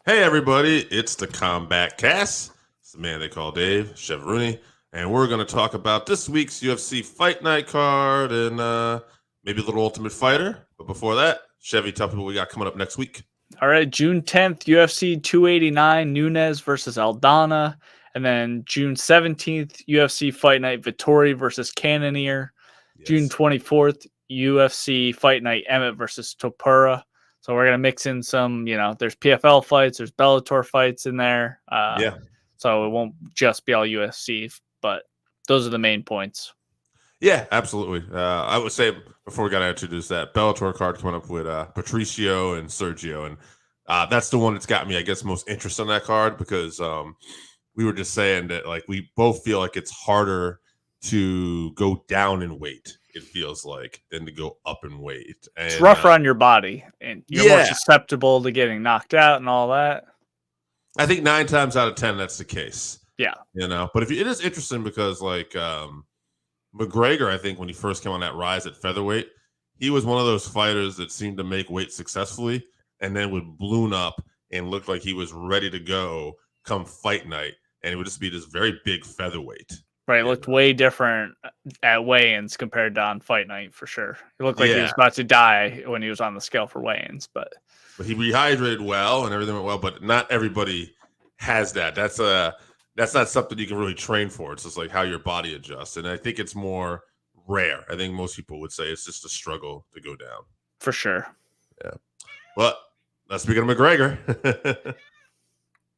Hey everybody, it's the Combatcast. It's the man they call Dave, Chevy, and we're going to talk about this week's UFC Fight Night card and maybe a little Ultimate Fighter. But before that, Chevy, tell people what we got coming up next week. All right, June 10th, UFC 289, Nunes versus Aldana. And then June 17th, UFC Fight Night, Vettori versus Cannonier. Yes. June 24th, UFC Fight Night, Emmett versus Topura. So we're going to mix in some, there's PFL fights, there's Bellator fights in there. So it won't just be all UFC, but those are the main points. Yeah, absolutely. I would say before we got to introduce that Bellator card coming up with Patricio and Sergio, and that's the one that's got me, I guess, most interest in that card because we were just saying that like we both feel like it's harder to go down in weight. It feels like than to go up in weight. And, it's rougher on your body, and you're more susceptible to getting knocked out and all that. I think 9 times out of 10 that's the case. Yeah, but it is interesting because like McGregor, I think when he first came on that rise at featherweight, he was one of those fighters that seemed to make weight successfully and then would balloon up and look like he was ready to go come fight night, and it would just be this very big featherweight. Right, it looked way different at weigh-ins compared to on fight night for sure. It looked like he was about to die when he was on the scale for weigh-ins, but he rehydrated well and everything went well. But not everybody has that. That's not something you can really train for. It's just like how your body adjusts, and I think it's more rare. I think most people would say it's just a struggle to go down. For sure. Yeah. Well, let's speak of McGregor.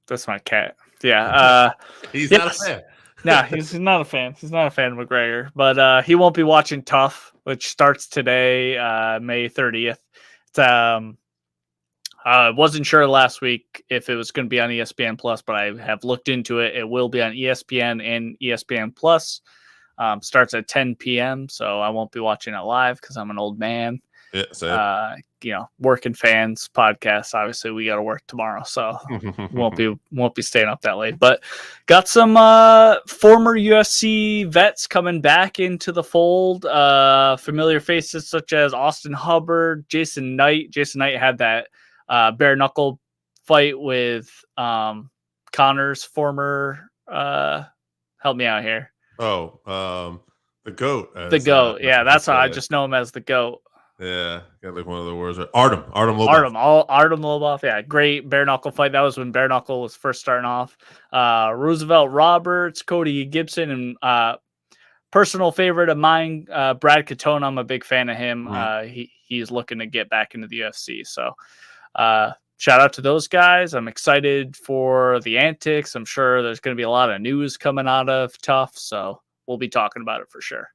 That's my cat. Yeah. He's not a fan. No, he's not a fan. He's not a fan of McGregor, but he won't be watching Tough, which starts today, May 30th. I wasn't sure last week if it was going to be on ESPN Plus, but I have looked into it. It will be on ESPN and ESPN Plus. Starts at 10 p.m., so I won't be watching it live because I'm an old man. Yeah, same. Working fans podcast. Obviously, we got to work tomorrow, so won't be staying up that late. But got some former UFC vets coming back into the fold. Familiar faces such as Austin Hubbard, Jason Knight. Jason Knight had that bare knuckle fight with Connor's former. Help me out here. The GOAT. The GOAT. Yeah, that's how I just know him as the GOAT. Yeah, got like one of the words. Artem Lobov. Artem Lobov. Yeah, great bare knuckle fight. That was when bare knuckle was first starting off. Roosevelt Roberts, Cody Gibson, and personal favorite of mine, Brad Katona. I'm a big fan of him. He's looking to get back into the UFC. So shout out to those guys. I'm excited for the antics. I'm sure there's going to be a lot of news coming out of Tough. So we'll be talking about it for sure.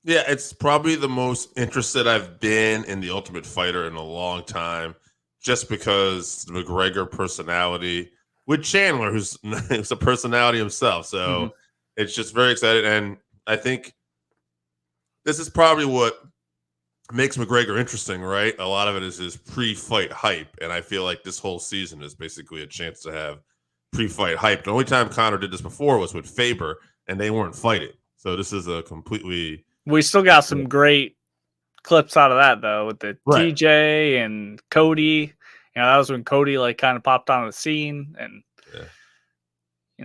Yeah, it's probably the most interested I've been in the Ultimate Fighter in a long time, just because the McGregor personality with Chandler, who's a personality himself. So it's just very exciting. And I think this is probably what makes McGregor interesting, right? A lot of it is his pre-fight hype. And I feel like this whole season is basically a chance to have pre-fight hype. The only time Conor did this before was with Faber, and they weren't fighting. So this is a completely... We still got some great clips out of that, though, with the TJ and Cody. That was when Cody kind of popped on the scene, and he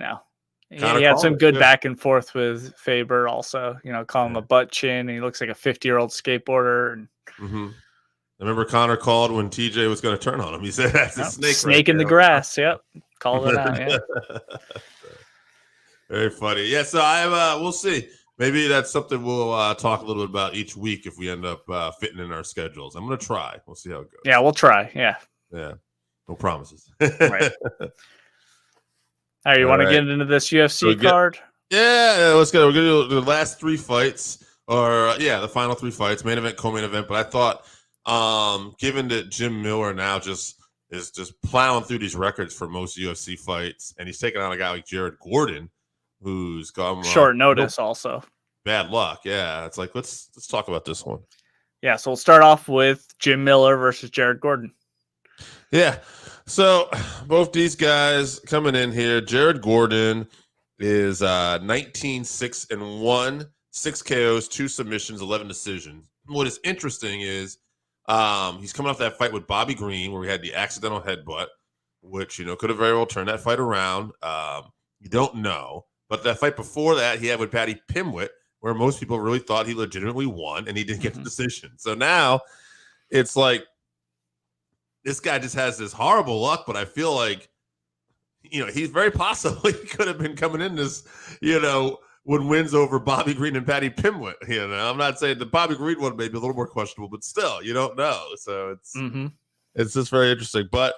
had some good back and forth with Faber. Also, call him a butt chin. And he looks like a 50-year-old skateboarder. And I remember Conor called when TJ was going to turn on him. He said, "That's a snake in the grass." Yep, called it out. Yeah. Very funny. Yeah. So we'll see. Maybe that's something we'll talk a little bit about each week if we end up fitting in our schedules. I'm going to try. We'll see how it goes. Yeah, we'll try. Yeah. Yeah. No promises. Right. All right, you want to get into this UFC card? Yeah, let's go. We're going to do the last 3 fights, the final 3 fights, main event, co-main event. But I thought, given that Jim Miller now is just plowing through these records for most UFC fights, and he's taking on a guy like Jared Gordon, who's come short notice, also bad luck. Yeah, it's like let's talk about this one. Yeah, so we'll start off with Jim Miller versus Jared Gordon. Yeah, so both these guys coming in here. Jared Gordon is 19-6-1, 6 KOs, 2 submissions, 11 decisions. What is interesting is he's coming off that fight with Bobby Green where we had the accidental headbutt, which, could have very well turned that fight around. You don't know. But that fight before that, he had with Paddy Pimblett, where most people really thought he legitimately won, and he didn't get the decision. So now it's like this guy just has this horrible luck, but I feel like, he's very possibly could have been coming in this, with wins over Bobby Green and Paddy Pimblett. I'm not saying the Bobby Green one may be a little more questionable, but still, you don't know. So it's just very interesting. But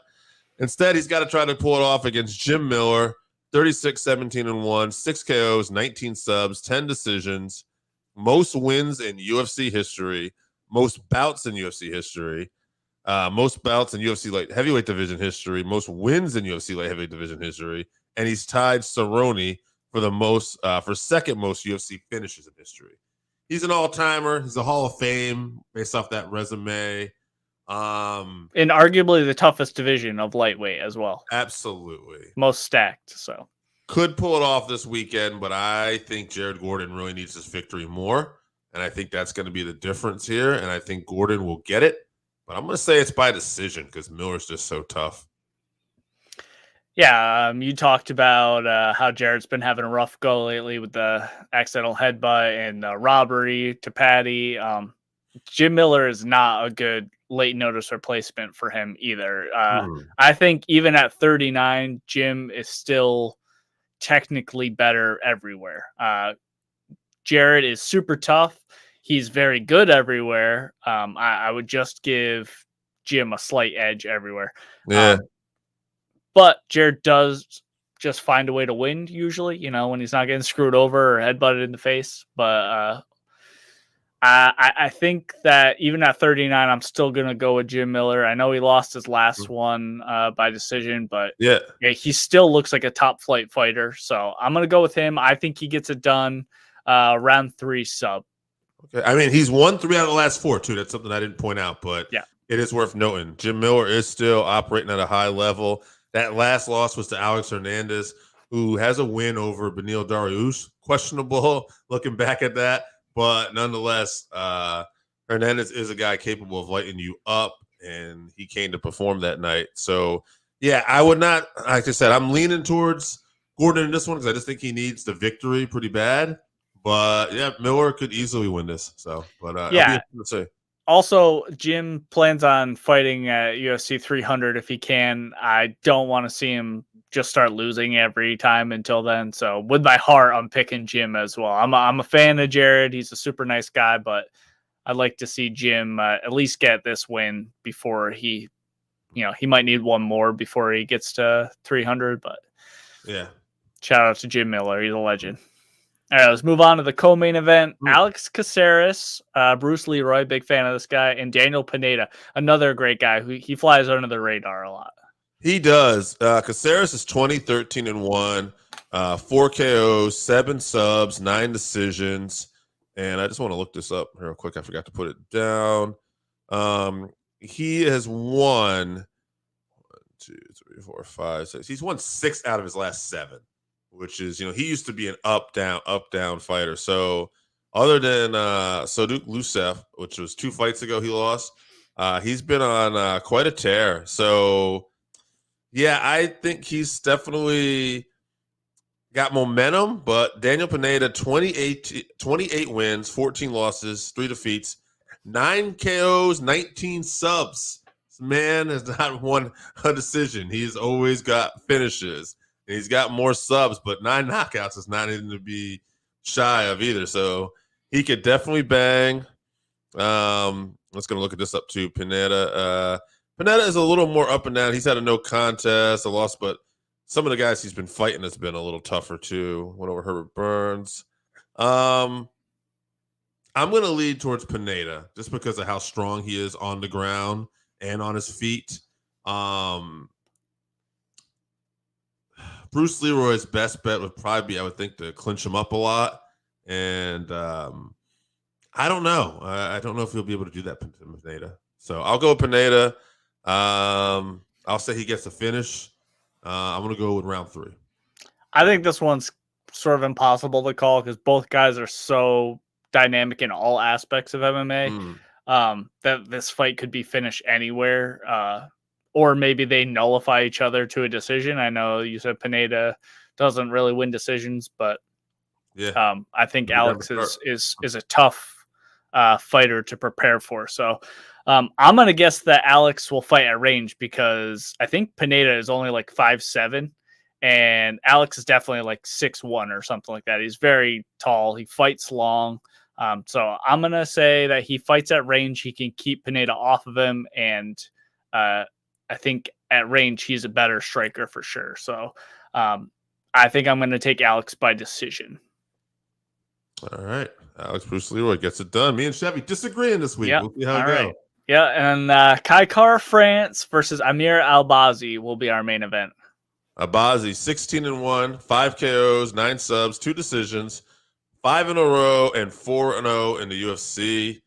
instead, he's got to try to pull it off against Jim Miller, 36-17-1, 6 KOs, 19 subs, 10 decisions, most wins in UFC history, most bouts in UFC history, most bouts in UFC light heavyweight division history, most wins in UFC light heavyweight division history, and he's tied Cerrone for the most for second most UFC finishes in history. He's an all-timer. He's a Hall of Fame based off that resume. In arguably the toughest division of lightweight as well. Absolutely. Most stacked, so. Could pull it off this weekend, but I think Jared Gordon really needs this victory more, and I think that's going to be the difference here, and I think Gordon will get it, but I'm going to say it's by decision because Miller's just so tough. Yeah, you talked about how Jared's been having a rough go lately with the accidental headbutt and robbery to Paddy. Jim Miller is not a good late notice replacement for him either. I think even at 39, Jim is still technically better everywhere. Jared is super tough. He's very good everywhere. I would just give Jim a slight edge everywhere. Yeah. But Jared does just find a way to win usually, when he's not getting screwed over or headbutted in the face. But I think that even at 39, I'm still going to go with Jim Miller. I know he lost his last one by decision, but yeah, he still looks like a top flight fighter. So I'm going to go with him. I think he gets it done round 3 sub. Okay. I mean, he's won 3 out of the last 4 too. That's something I didn't point out, but yeah, it is worth noting. Jim Miller is still operating at a high level. That last loss was to Alex Hernandez, who has a win over Beneil Dariush. Questionable looking back at that. But nonetheless, Hernandez is a guy capable of lighting you up, and he came to perform that night. So, yeah, I would not, like I said, I'm leaning towards Gordon in this one because I just think he needs the victory pretty bad. But, yeah, Miller could easily win this. So, but yeah. Also, Jim plans on fighting at UFC 300 if he can. I don't want to see him just start losing every time until then. So with my heart, I'm picking Jim as well. I'm a fan of Jared. He's a super nice guy, but I'd like to see Jim at least get this win before he might need one more before he gets to 300. But yeah, shout out to Jim Miller. He's a legend. All right, let's move on to the co-main event. Alex Caceres, Bruce Leroy, big fan of this guy, and Daniel Pineda, another great guy who he flies under the radar a lot. He does. Caceres is 20-13-1, 4 KOs, 7 subs, 9 decisions. And I just want to look this up real quick. I forgot to put it down. He has won 1, 2, 3, 4, 5, 6. He's won 6 out of his last 7, which is, he used to be an up, down fighter. So other than Soduk Lusev, which was 2 fights ago he lost, he's been on quite a tear. So, yeah, I think he's definitely got momentum, but Daniel Pineda, 28 wins, 14 losses, 3 defeats, 9 KOs, 19 subs. This man has not won a decision. He's always got finishes. And he's got more subs, but 9 knockouts is not anything to be shy of either. So he could definitely bang. Let's go look at this up too. Pineda. Pineda is a little more up and down. He's had a no contest, a loss, but some of the guys he's been fighting has been a little tougher too. Went over Herbert Burns. I'm going to lead towards Pineda just because of how strong he is on the ground and on his feet. Bruce Leroy's best bet would probably be, I would think, to clinch him up a lot. And I don't know. I don't know if he'll be able to do that to Pineda. So I'll go with Pineda. I'll say he gets a finish. I'm going to go with round 3. I think this one's sort of impossible to call because both guys are so dynamic in all aspects of MMA that this fight could be finished anywhere. or maybe they nullify each other to a decision. I know you said Pineda doesn't really win decisions, but I think Alex is a tough fighter to prepare for. So I'm going to guess that Alex will fight at range because I think Pineda is only like 5'7", and Alex is definitely like 6'1" or something like that. He's very tall. He fights long. So I'm going to say that he fights at range. He can keep Pineda off of him. And I think at range, he's a better striker for sure. So I think I'm going to take Alex by decision. All right. Alex Bruce Leroy gets it done. Me and Chevy disagreeing this week. Yep. We'll see how it goes. Yeah, and Kaikar France versus Amir Albazi will be our main event. Albazi, 16-1, 5 KOs, 9 subs, 2 decisions, 5 in a row, and 4-0 in the UFC.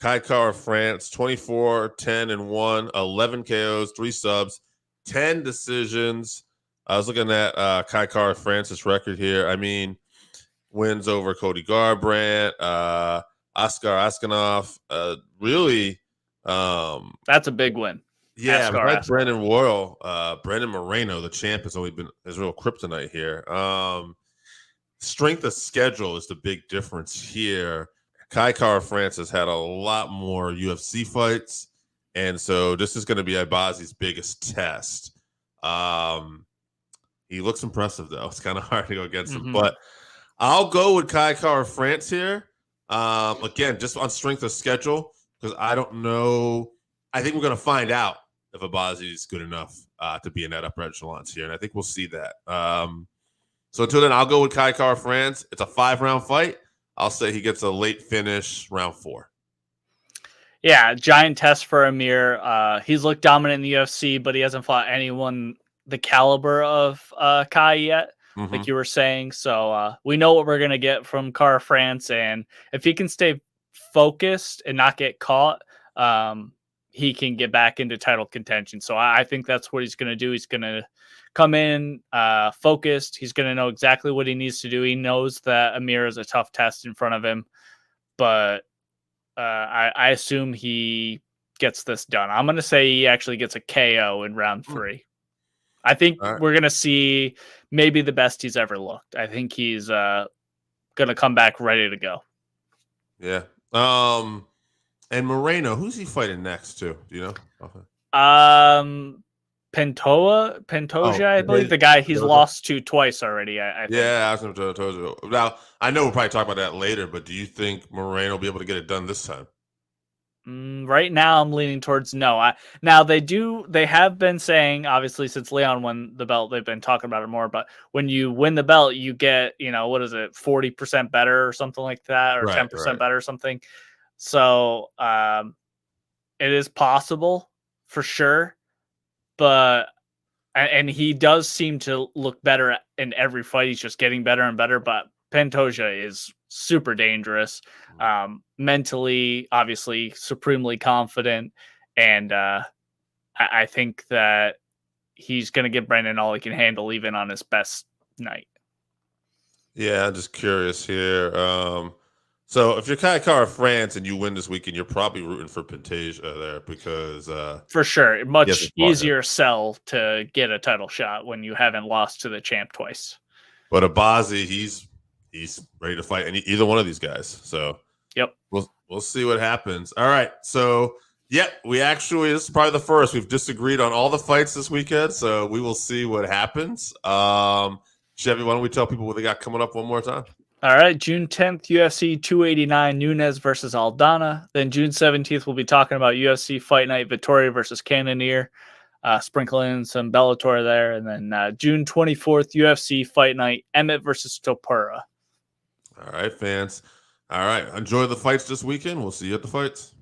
Kaikar France, 24-10-1, 11 KOs, 3 subs, 10 decisions. I was looking at Kaikar France's record here. I mean, wins over Cody Garbrandt, Oscar Askanov, really. That's a big win. Yeah, like Brandon Royal, Brandon Moreno, the champ, has only been his real kryptonite here. Strength of schedule is the big difference here. Kaikar France has had a lot more UFC fights, and so this is going to be Albazi's biggest test. He looks impressive, though. It's kind of hard to go against him, but I'll go with Kaikar France here. Again, just on strength of schedule, because I don't know. I think we're going to find out if Albazi is good enough to be in that upper echelons here, and I think we'll see that. So until then, I'll go with Kaikar France. It's a 5-round fight. I'll say he gets a late finish, round 4. Yeah, giant test for Amir. He's looked dominant in the UFC, but he hasn't fought anyone the caliber of Kai yet, like you were saying. So we know what we're going to get from Car France, and if he can stay focused and not get caught, he can get back into title contention. So I think that's what he's going to do. He's going to come in focused. He's going to know exactly what he needs to do. He knows that Amir is a tough test in front of him, but I assume he gets this done. I'm going to say he actually gets a KO in round 3. I think we're going to see maybe the best he's ever looked. I think he's going to come back ready to go. Yeah. And Moreno, who's he fighting next to? Do you know? Pantoja, I believe, the guy he's lost to twice already. I think. Yeah, I was going to tell you. Now, I know we'll probably talk about that later, but do you think Moreno will be able to get it done this time? Right now, I'm leaning towards no. Now they have been saying, obviously, since Leon won the belt, they've been talking about it more. But when you win the belt, you get, what is it, 40% better or something like that, or 10% better or something. So it is possible for sure, but and he does seem to look better in every fight. He's just getting better and better. But Pantoja is super dangerous, mentally, obviously, supremely confident, and I think that he's going to give Brandon all he can handle, even on his best night. Yeah, I'm just curious here. So if you're Kaikar France and you win this weekend, you're probably rooting for Pantoja there because for sure, much easier sell to get a title shot when you haven't lost to the champ twice. But Albazi, he's ready to fight either one of these guys. So yep, we'll see what happens. All right, so this is probably the first we've disagreed on all the fights this weekend. So we will see what happens. Chevy, why don't we tell people what they got coming up one more time? All right, June 10th, UFC 289, Nunes versus Aldana. Then June 17th, we'll be talking about UFC Fight Night, Vittoria versus Cannonier, sprinkling some Bellator there. And then June 24th, UFC Fight Night, Emmett versus Topura. All right, fans. All right, enjoy the fights this weekend. We'll see you at the fights.